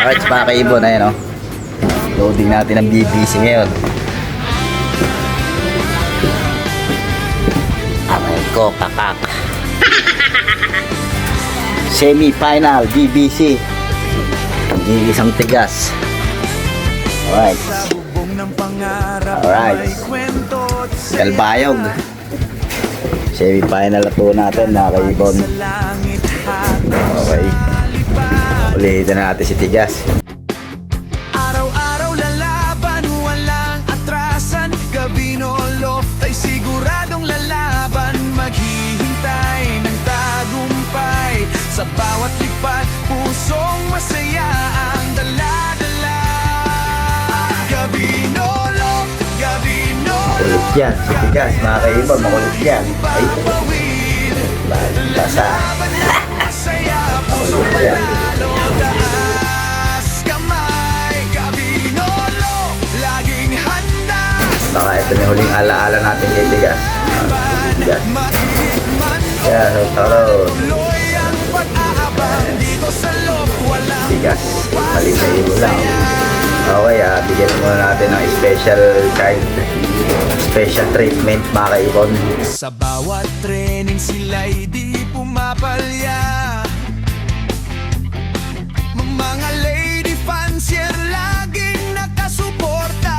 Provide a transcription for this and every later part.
Alright, mga kaibon, ayan o. Loading natin ang BBC ngayon. Aray ko, kakak. Semi-final BBC. Isang tigas. Alright. Alright. Kalbayog. Semi-final na po natin, mga kaibon. Okay. Ulitin na natin si tigas. Araw-araw lalaban, walang atrasan. Gabino Loft ay siguradong lalaban. Maghihintay ng tagumpay. Sa bawat lipat, pusong masaya ang dala-dala. Gabino Loft, Gabino Makulit yan, si tigas, mga kaibon, makulit yan. Ay, basa. masaya, pusong panalo. Taas kamay, Gabino Loft, laging handa. Baka ito na huling alaala natin kay tigas. Tigas. Yeah, taro. Tuloy ang pag-aabang dito sa Loft, walang Tigas. Mali sa iyo lang. Okay, bigyan muna natin ng special treatment, mga kaibon. sa bawat training sila'y di pumapalya. Mga lady fancier laging nakasuporta.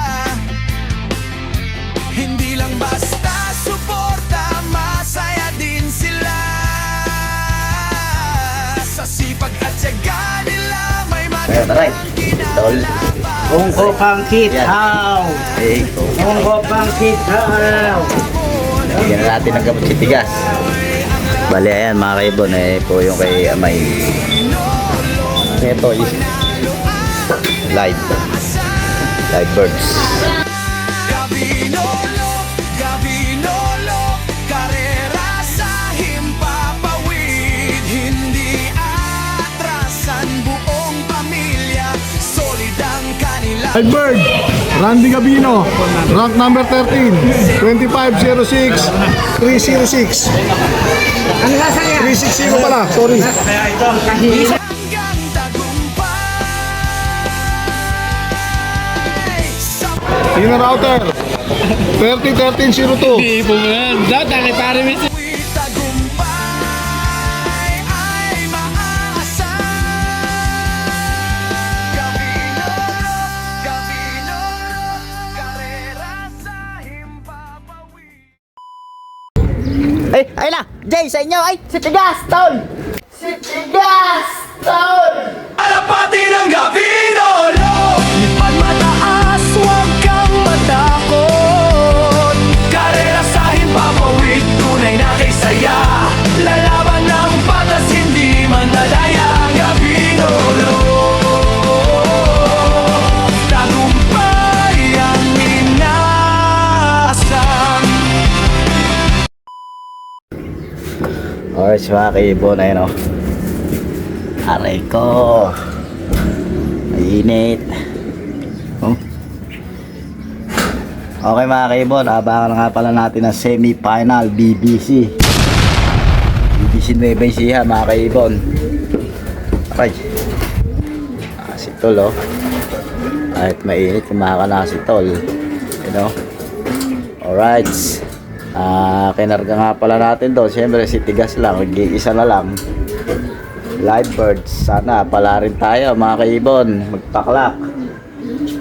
Hindi lang basta suporta, masaya din sila. Sa sipag at tiyaga nila may Ayan, aray. Tol. Ungko pangkit how. Hey, Ungko pangkit how. bigyan na natin ng gamot si tigas. Bali, ayan, mga kaibon, po yung kay Amay. Ito is live birds. Gabino Loft, Gabino Loft, karera sa himpapawid. Hindi atrasan, buong pamilya, solid ang kanila. Bird, Randy Gabino, rank number 13, 2506, 306. Ano lasa niya? 360 pala, sorry. Hanggang tagumpay. Sa Sino router? 301302. Hindi po yan. Dahil pare mo. tuwid tagumpay ay maaasam. Gabino Loft, Gabino Loft, karera sa himpapawid. Ay na! Jay, sa inyo! Ay! Si tigas! Tol! Si tigas! Tol! Alapati ng Gabino Loft, lipad mataas, huwag kang matakot. Karera sa himpapawid, tunay na kay saya. Lalaban ng patas, hindi mandadaya. Gabino Loft, tagumpay ang inaasam. Alright, mga kaibon, ayun o. Aray ko. Mainit. Oh. Okay, mga kaibon, abangan nga pala natin ang semi-final BBC. BBC Nueva Ecija, mga kaibon. Aray. Si Tol, oh. Kahit mainit, kumaka na si Tol. You know? Alright. Kinarga nga pala natin doon. Siyempre si tigas lang, isa na lang. Live birds, sana pala rin tayo, mga kaibon, magpaklak.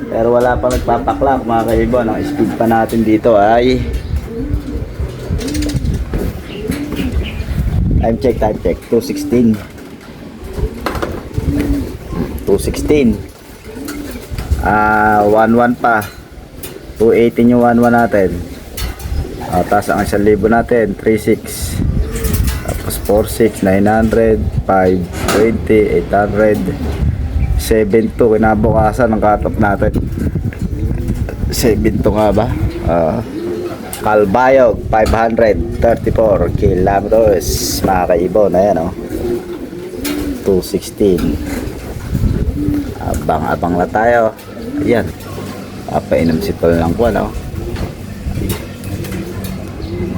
Pero wala pa nagpapaklak, mga kaibon. Ang speed pa natin dito ay time check 216. 216. 11 pa. 218 yung 11 natin. Tapos ang 1,000 natin 36, tapos 46, 900, 520, 800, 72. Kinabukasan ang cut-off natin 72 nga ba? Kalbayog 534 kilometers, mga kaibon. Ayan o, 216. Abang-abang na tayo. Ayan, papainom si Tol ng kuwan o.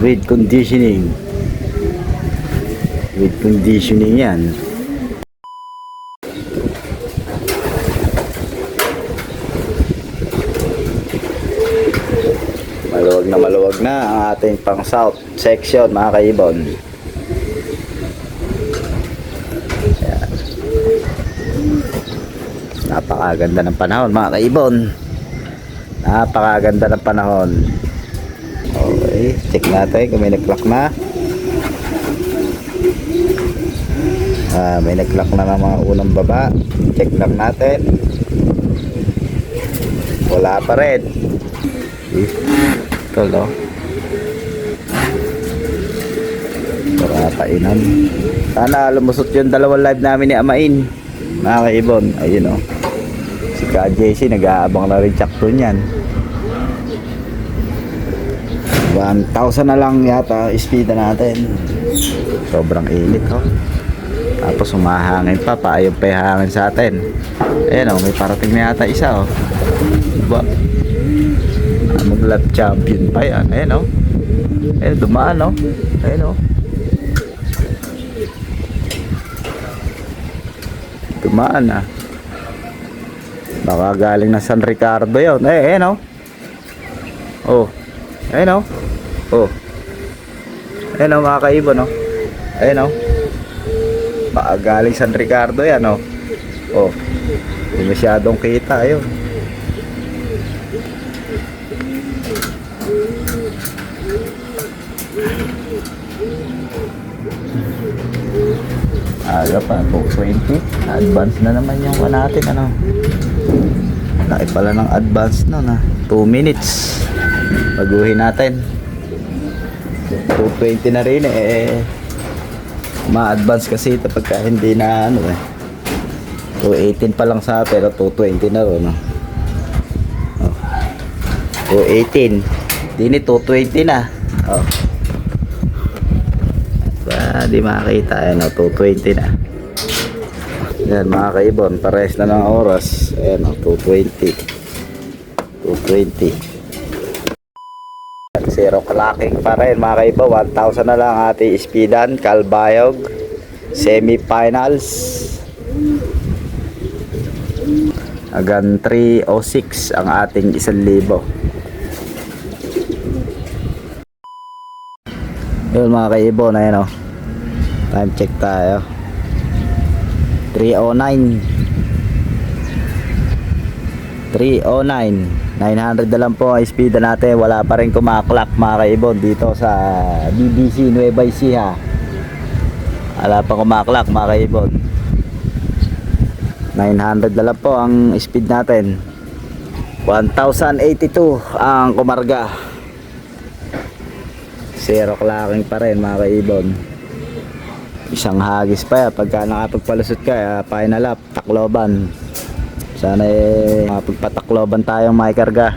With conditioning yan. na ang ating pang south section mga kaibon. Ayan. Napakaganda ng panahon mga kaibon. Napakaganda ng panahon. Okay, check natin kung may nag-clock na. May nag-clock na ng mga unang baba. Check lang natin. Wala pa rin. Ito no. Para painan. Sana lumusot yung dalawang live namin ni Amain. Mga kaibon. Ayun o. Si Ka-JC nag-aabang na rin tsakto niyan. 1,000 na lang yata speed na natin. Sobrang init ho. Tapos humahangin pa. Paayong pa yung hangin sa atin. Ayan o. May parating na yata isa o. Diba? Mag-lap champion pa yan. Ayan o. Ayan dumaan o. Ayan o. Dumaan ah. Baka galing na San Ricardo yun. Ayan o. Oh. Ayan o. Oh. Ayan o mga kaibon o. Ayan o. Baka galing San Ricardo yan o. Oh. Hindi masyadong kita yun. Aga pa, 220. Advance na naman yung natin ano. Laki pala ng advance nun 2 minutes. Baguhin natin. 220 na rin ma-advance kasi ito pagka hindi na ano 218 pa lang sa pero 220 na rin oh. 218 di ni 220 na oh. Di makakita ayan 220 na yan mga kaibon pares na ng oras ayan 220 zero clocking pa rin mga kaibo. 1,000 na lang ating speedan Calbayog semi-finals hanggang 306 ang ating 1,000. Yun mga kaibo na yan time check tayo 309 900 na lang po ang speed natin. Wala pa rin kumaklak mga kaibon dito sa BBC Nueva Ecija. Wala pa kumaklak mga kaibon. 900 na lang po ang speed natin. 1,082 ang kumarga. Zero clacking pa rin mga kaibon. Isang hagis pa yan pagka nakapagpalusot ka final lap Tacloban. Sana mapagpatakloban tayong may karga.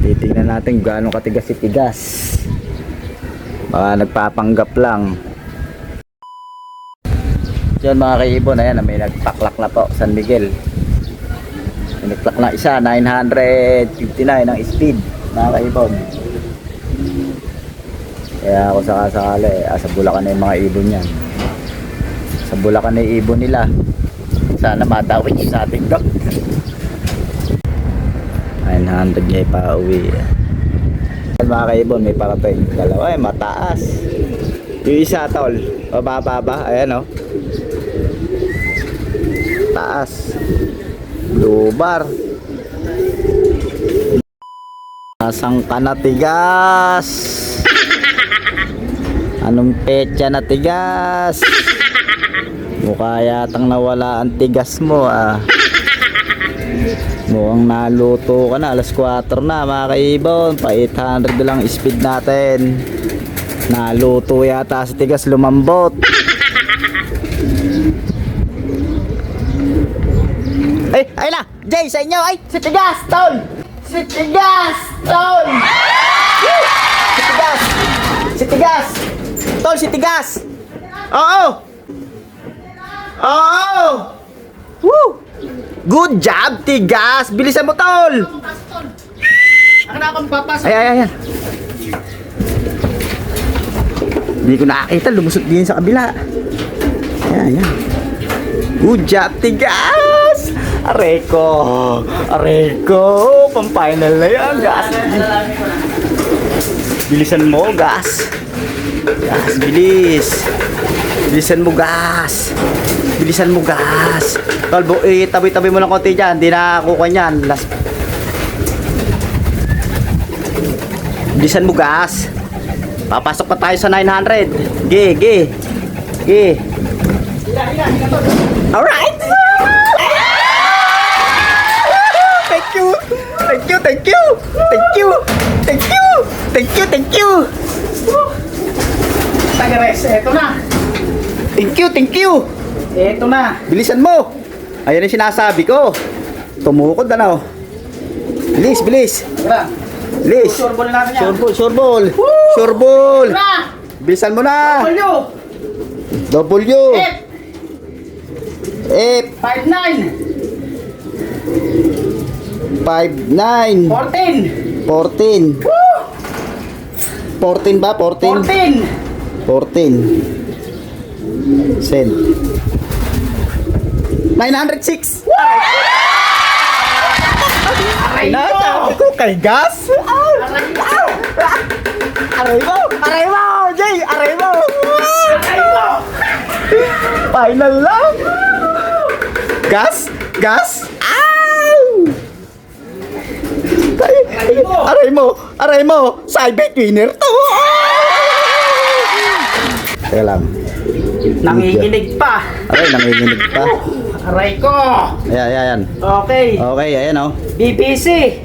Titingnan natin gaano katigas si tigas. Baka nagpapanggap lang. Diyan mga kaibon, ayan may nagpaklak na po San Miguel. May nagpaklak na isa 959 ang speed mga kaibon. Kaya ako sakasakali sa Bulacan na yung mga ibon yan. Sa Bulacan na yung ibon nila. Sana madawit sa ating dog. 900 niya pa uwi. Mga kaibon may parating dalawa mataas. Yung isa tol pababa ba ayan taas blue bar. Nasang ka na tigas. Anong petsa na tigas? Mukha yatang nawala ang tigas mo Mukhang naluto ka na. Alas 4 na mga kaibon. Pa 800 lang speed natin. Naluto yata sa tigas lumambot. Ay na Jay sa inyo. Ay si tigas tol. Si tigas tol. Si tigas. Si tigas tol si tigas. Oo. Oh! Woo! Good job, tigas! Bilisan mo, tol! Ako na akong papasok. Ay. Hindi ko nakakita, lumusot din sa kabila. Ayan. Good job, tigas! Areko! Pang-final na yan, gas! Bilisan mo, gas. Gas, bilis. Bilisan mo, gas. Bilisan mo, gas. Tol, tabi-tabi mo lang konti dyan. Hindi na kukuha niyan. Last. Bilisan mo, gas. Papasok pa tayo sa 900. Ge. Alright. Thank you. Tagares, eto na. Thank you. Eto na. Bilisan mo. Ayan yung sinasabi ko. Tumukod na, oh. Bilis. Tara. Bilis. Sure ball natin yan. Sure ball. Na! Bilisan mo na. Polyo! W. F! F. 5-9! 5-9. 14! 14. 14 ba? 14? 14. Send. 906. Aray mo! Nasabi ko kay gas. Aray mo, Jay. Aray mo. Final lang. Gas. Ow! Aray mo. Side winner to. Teka lang. Nanginginig pa. Aray, nanginginig pa. Aray ko! Ayan. Okay. Okay, ayan oh. BBC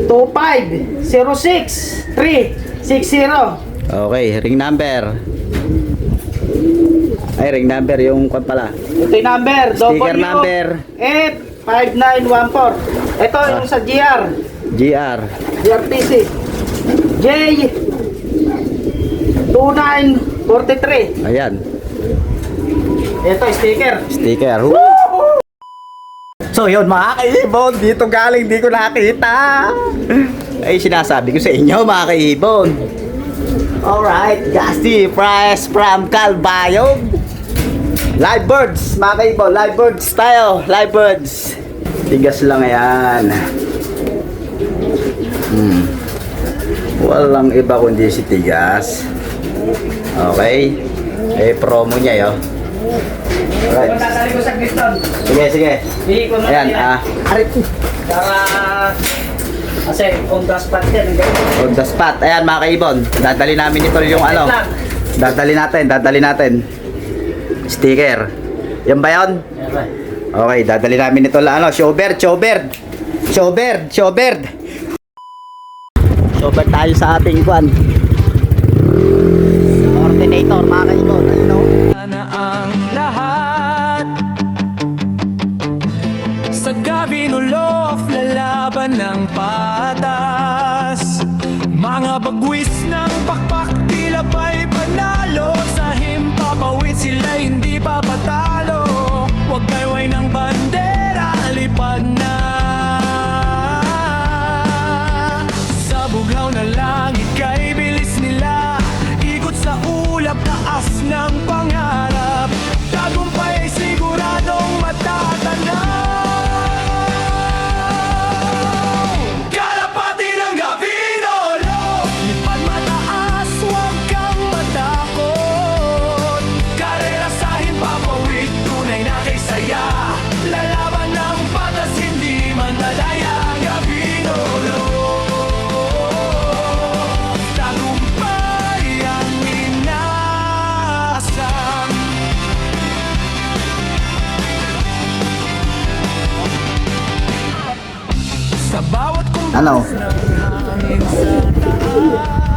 2506-360. Okay, ring number. Ay, ring number yung kwan pala. Ito yung number. Sticker number. F5914. Ito yung sa GR. GRTC. J2943. Ayan. Ito, sticker. Sticker. So yun mga kaibon, dito galing, di ko nakita. Ay sinasabi ko sa inyo mga kaibon. Alright, Gasti Price from Calbayog. Live birds mga kaibon, live birds tayo, live birds. Tigas lang yan. Walang iba kundi si Tigas. Okay. Promo niya yun. Alright. Tatali ko sa Kriston. Sige. Hindi ko na Ayan, arit. Para kasi on the spot yan. On the spot. Ayan mga kaibon. Dadali namin ito yung ano. Dadali natin. Sticker. Yan ba yun? Okay, dadali namin ito lang ano. Showbird. Showbird tayo sa ating kwan. Coordinator mga kaibon. Ayun o. na ang lahat. Sa gabi nulof, lalaban ng patas. Mga bagwis ng pakpak, tila ba'y panalo. Sa himpapawid sila hindi papatalo. Huwag kayway ng bandera, lipad na. Sa bughaw na langit kay bilis nila. Ikot sa ulap, taas ng pangarap. Tagumpay ay siguradong matatanaw. Kalapati ng Gabinolo, lipad mataas, huwag kang matakot. Karera sa himpapawid, tunay na kay saya. Lalaban ng patas, hindi man madaya. Gabinolo, tagumpay ang inaasam. Sa bawat Ano?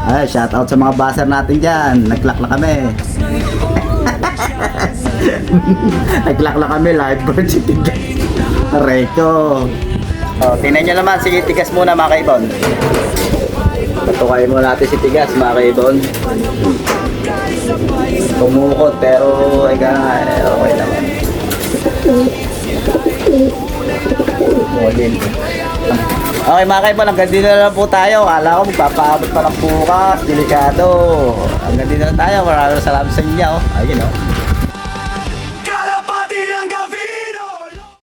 Ay, shout out sa mga buzzer natin dyan. Nag-clock na kami. Nag-clock na kami. Live bird si Tigas. Reko. Oh, tingnan nyo naman. Sige, Tigas muna mga kaibon. Patukayin muna natin si Tigas mga kaibon. Tumukot pero okay naman. Molin. Okay mga kaibon, hanggang dito na lang po tayo. Kala ko magpapaabot pa ng bukas. Delikado. Hanggang dito na tayo. Maraming salamat sa inyo. Ayun o.